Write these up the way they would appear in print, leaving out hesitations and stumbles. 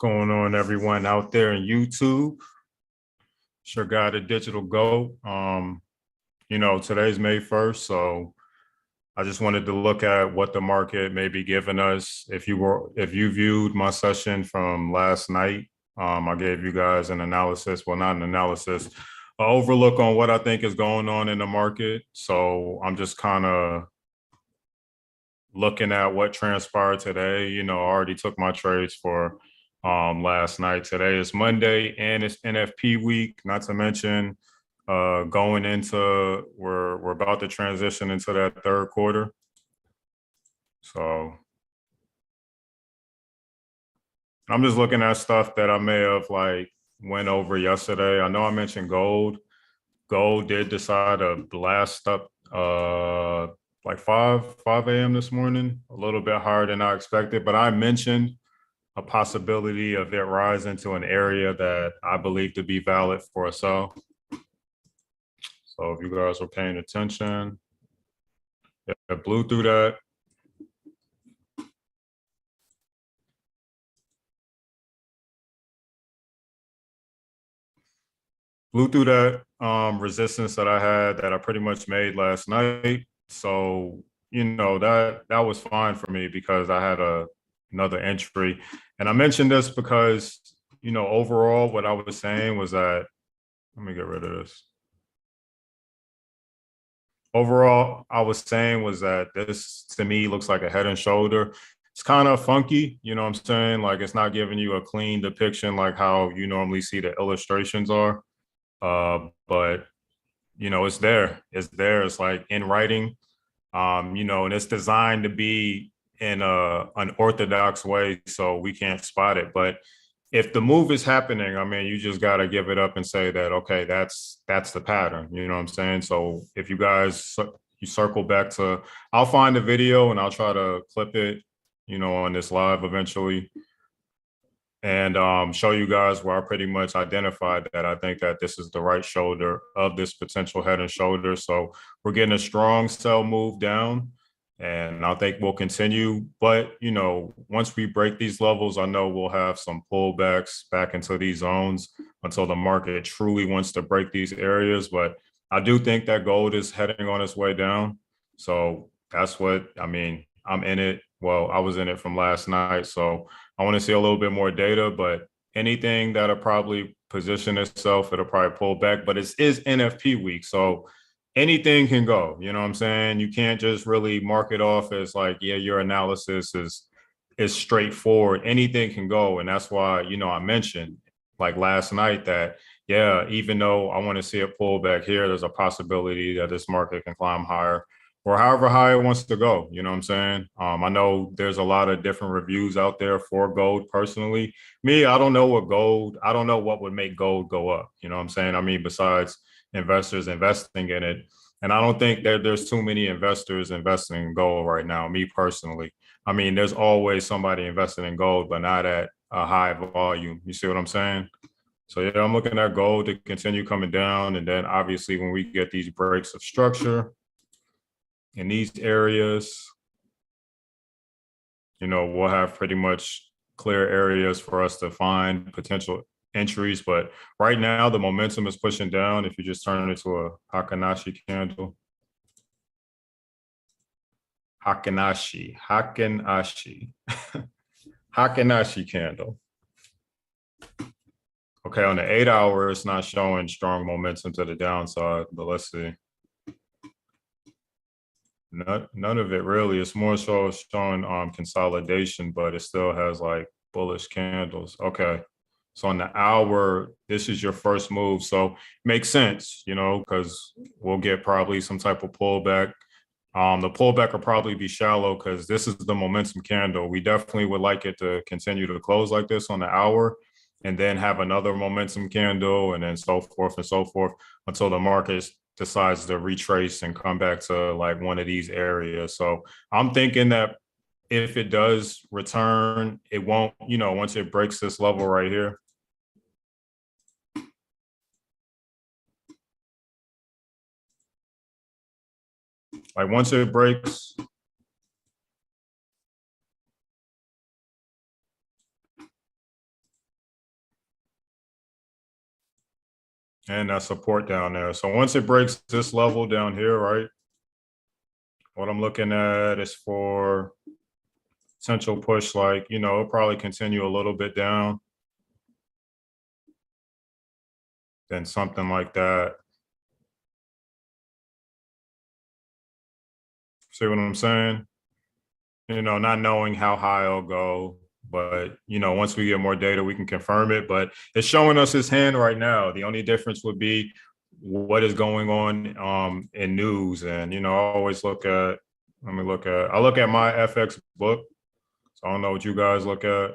Going on, everyone out there in YouTube? Sure got a digital goat. Today's May 1st, so I just wanted to look at what the market may be giving us. If you viewed my session from last night, I gave you guys an analysis, well, not an analysis, an overlook on what I think is going on in the market. So I'm just kind of looking at what transpired today. I already took my trades for last night. Today is Monday and it's NFP week, not to mention going into we're about to transition into that third quarter. So I'm just looking at stuff that I may have went over yesterday. I know I mentioned gold. Gold did decide to blast up like 5 a.m. this morning, a little bit higher than I expected. But I mentioned a possibility of it rising to an area that I believe to be valid for a sell. So if you guys were paying attention, it blew through that. Blew through that resistance that I had that I pretty much made last night. So, that was fine for me because I had another entry. And I mentioned this because, overall, what I was saying was that, let me get rid of this. Overall, I was saying was that this to me looks like a head and shoulder. It's kind of funky, you know what I'm saying? Like it's not giving you a clean depiction like how you normally see the illustrations are. But it's there. It's there. It's like in writing. And it's designed to be in a unorthodox way, so we can't spot it. But if the move is happening, I mean, you just got to give it up and say that, okay, that's the pattern. You know what I'm saying? So if you guys, you circle back to, I'll find the video and I'll try to clip it, on this live eventually and show you guys where I pretty much identified that I think that this is the right shoulder of this potential head and shoulder. So we're getting a strong sell move down and I think we'll continue. But, once we break these levels, I know we'll have some pullbacks back into these zones until the market truly wants to break these areas. But I do think that gold is heading on its way down. So that's what, I mean, I'm in it. Well, I was in it from last night. So I want to see a little bit more data, but anything that'll probably position itself, it'll probably pull back. But it is NFP week. So anything can go. You know what I'm saying? You can't just really mark it off as like, yeah, your analysis is straightforward. Anything can go. And that's why, I mentioned like last night that, yeah, even though I want to see it pull back here, there's a possibility that this market can climb higher or however high it wants to go. You know what I'm saying? I know there's a lot of different reviews out there for gold personally. Me, I don't know what would make gold go up. You know what I'm saying? I mean, besides investors investing in it. And I don't think that there's too many investors investing in gold right now, me personally. I mean, there's always somebody investing in gold, but not at a high volume. You see what I'm saying? So yeah, I'm looking at gold to continue coming down. And then obviously when we get these breaks of structure, in these areas, we'll have pretty much clear areas for us to find potential entries. But right now, the momentum is pushing down. If you just turn it to a Heikin-Ashi candle. Heikin-Ashi candle. Okay, on the 8 hour, it's not showing strong momentum to the downside, but let's see. None of it really. It's more so showing consolidation, but it still has like bullish candles. Okay. So on the hour, this is your first move. So makes sense, because we'll get probably some type of pullback. The pullback will probably be shallow because this is the momentum candle. We definitely would like it to continue to close like this on the hour and then have another momentum candle and then so forth and so forth until the market decides to retrace and come back to like one of these areas. So I'm thinking that if it does return, it won't, once it breaks this level right here. Like once it breaks, and that support down there. So once it breaks this level down here, right, what I'm looking at is for potential push, like, it'll probably continue a little bit down, then something like that. See what I'm saying? Not knowing how high it'll go, but once we get more data, we can confirm it. But it's showing us his hand right now. The only difference would be what is going on in news. And I always look at, I look at my FX book. So I don't know what you guys look at.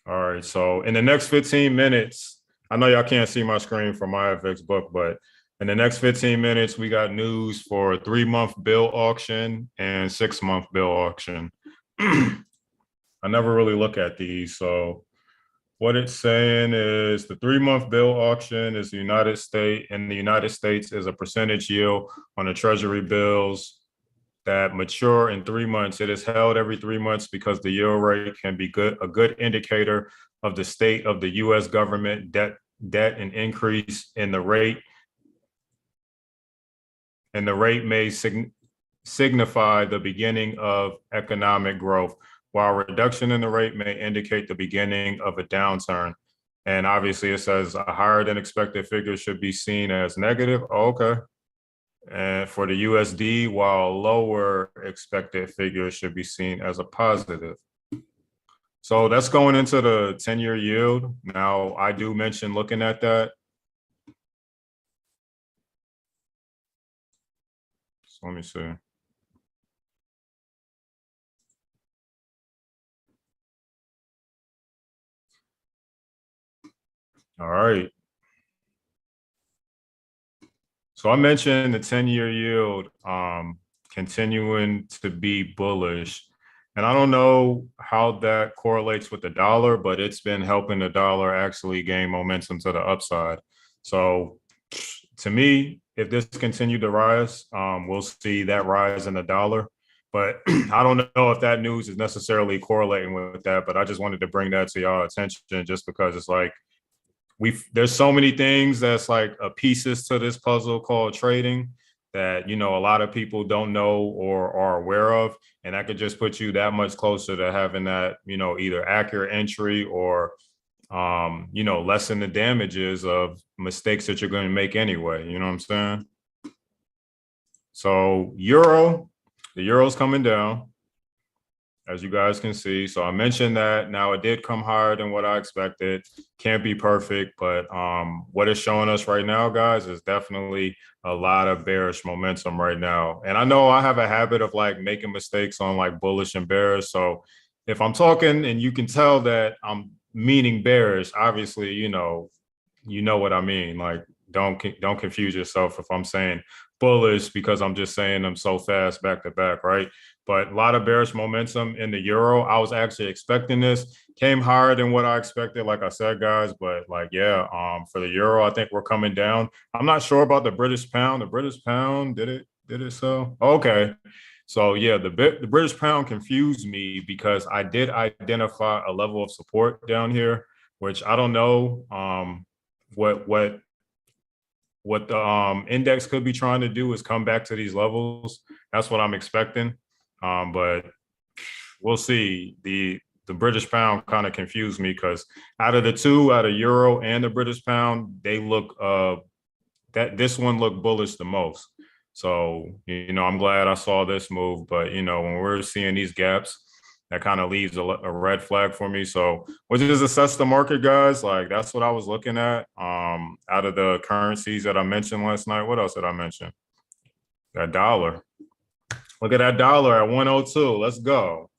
All right. So in the next 15 minutes, I know y'all can't see my screen from my FX book, but in the next 15 minutes, we got news for a 3-month bill auction and 6-month bill auction. I never really look at these. So what it's saying is the 3-month bill auction is in the United States is a percentage yield on the treasury bills that mature in 3 months. It is held every 3 months because the yield rate can be a good indicator of the state of the U.S. government debt and increase in the rate. And the rate may signify the beginning of economic growth, while reduction in the rate may indicate the beginning of a downturn. And obviously it says a higher than expected figure should be seen as negative. Oh, okay. And for the USD, while lower expected figures should be seen as a positive. So that's going into the 10-year yield. Now, I do mention looking at that. So let me see. All right. So I mentioned the 10-year yield continuing to be bullish. And I don't know how that correlates with the dollar, but it's been helping the dollar actually gain momentum to the upside. So to me, if this continued to rise, we'll see that rise in the dollar. But I don't know if that news is necessarily correlating with that, but I just wanted to bring that to y'all attention just because it's like there's so many things that's like a pieces to this puzzle called trading that a lot of people don't know or are aware of, and that could just put you that much closer to having that either accurate entry or lessen the damages of mistakes that you're going to make anyway. You know what I'm saying? So the euro's coming down, as you guys can see. So I mentioned that. Now it did come higher than what I expected. Can't be perfect, but what it's showing us right now, guys, is definitely a lot of bearish momentum right now. And I know I have a habit of like making mistakes on like bullish and bearish. So if I'm talking and you can tell that I'm meaning bearish, obviously, you know what I mean. Like don't confuse yourself if I'm saying bullish because I'm just saying them so fast back to back, right? But a lot of bearish momentum in the euro. I was actually expecting this. Came higher than what I expected, like I said, guys. But like, yeah, for the euro, I think we're coming down. I'm not sure about the British pound. The British pound, did it so? Okay. So yeah, the British pound confused me because I did identify a level of support down here, which I don't know what the index could be trying to do is come back to these levels. That's what I'm expecting. But we'll see. The British pound kind of confused me because out of the two, out of euro and the British pound, they look that this one looked bullish the most. So I'm glad I saw this move. But when we're seeing these gaps, that kind of leaves a red flag for me. So we'll just assess the market, guys. Like that's what I was looking at. Out of the currencies that I mentioned last night, what else did I mention? That dollar. Look at that dollar at 102. Let's go.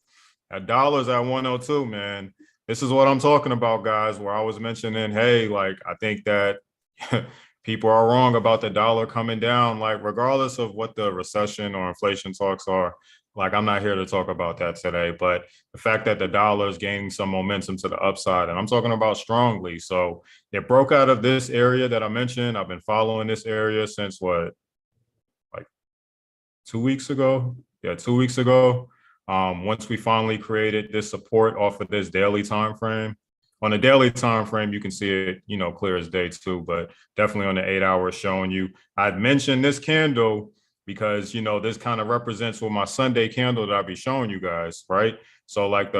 That dollar's at 102, man. This is what I'm talking about, guys, where I was mentioning, hey, like, I think that people are wrong about the dollar coming down, like, regardless of what the recession or inflation talks are. Like, I'm not here to talk about that today, but the fact that the dollar is gaining some momentum to the upside, and I'm talking about strongly. So it broke out of this area that I mentioned. I've been following this area since what, like 2 weeks ago? Yeah, 2 weeks ago. Once we finally created this support off of this daily time frame, on the daily time frame, you can see it, clear as day too, but definitely on the 8 hours showing you. I'd mentioned this candle because this kind of represents what my Sunday candle that I'll be showing you guys, right? So like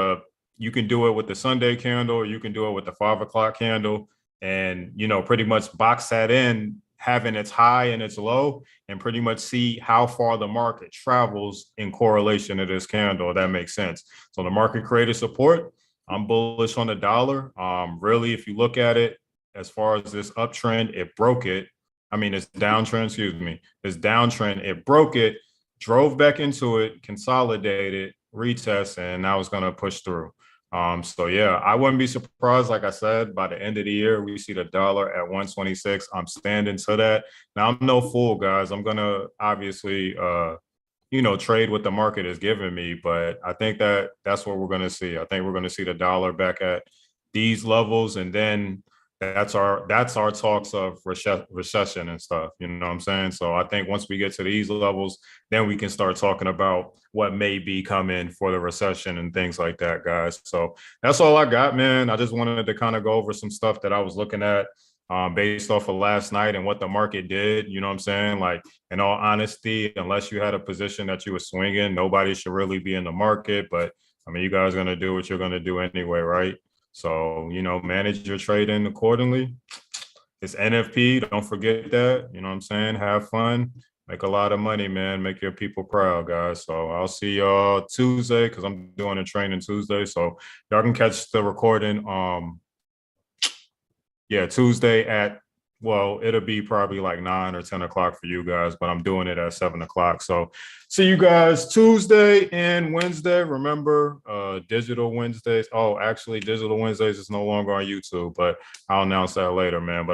you can do it with the Sunday candle, or you can do it with the 5 o'clock candle, and pretty much box that in, having its high and its low, and pretty much see how far the market travels in correlation to this candle. That makes sense. So the market created support. I'm bullish on the dollar. Really, if you look at it, as far as this uptrend, it broke it. I mean, it's downtrend, excuse me. This downtrend, it broke it, drove back into it, consolidated, retest, and now it's going to push through. So yeah, I wouldn't be surprised. Like I said, by the end of the year, we see the dollar at 126. I'm standing to that. Now, I'm no fool, guys. I'm gonna obviously, trade what the market is giving me, but I think that's what we're gonna see. I think we're gonna see the dollar back at these levels, and then that's our talks of recession and stuff. You know what I'm saying? So I think once we get to these levels, then we can start talking about what may be coming for the recession and things like that, guys. So that's all I got, man. I just wanted to kind of go over some stuff that I was looking at based off of last night and what the market did. You know what I'm saying? Like, in all honesty, unless you had a position that you were swinging, nobody should really be in the market. But I mean, you guys are going to do what you're going to do anyway, right? So, manage your trading accordingly. It's NFP. Don't forget that. You know what I'm saying? Have fun. Make a lot of money, man. Make your people proud, guys. So I'll see y'all Tuesday because I'm doing a training Tuesday. So y'all can catch the recording. Yeah, Tuesday at, well, it'll be probably like 9 or 10 o'clock for you guys, but I'm doing it at 7 o'clock. So see you guys Tuesday and Wednesday. Remember, Digital Wednesdays. Oh, actually, Digital Wednesdays is no longer on YouTube, but I'll announce that later, man. But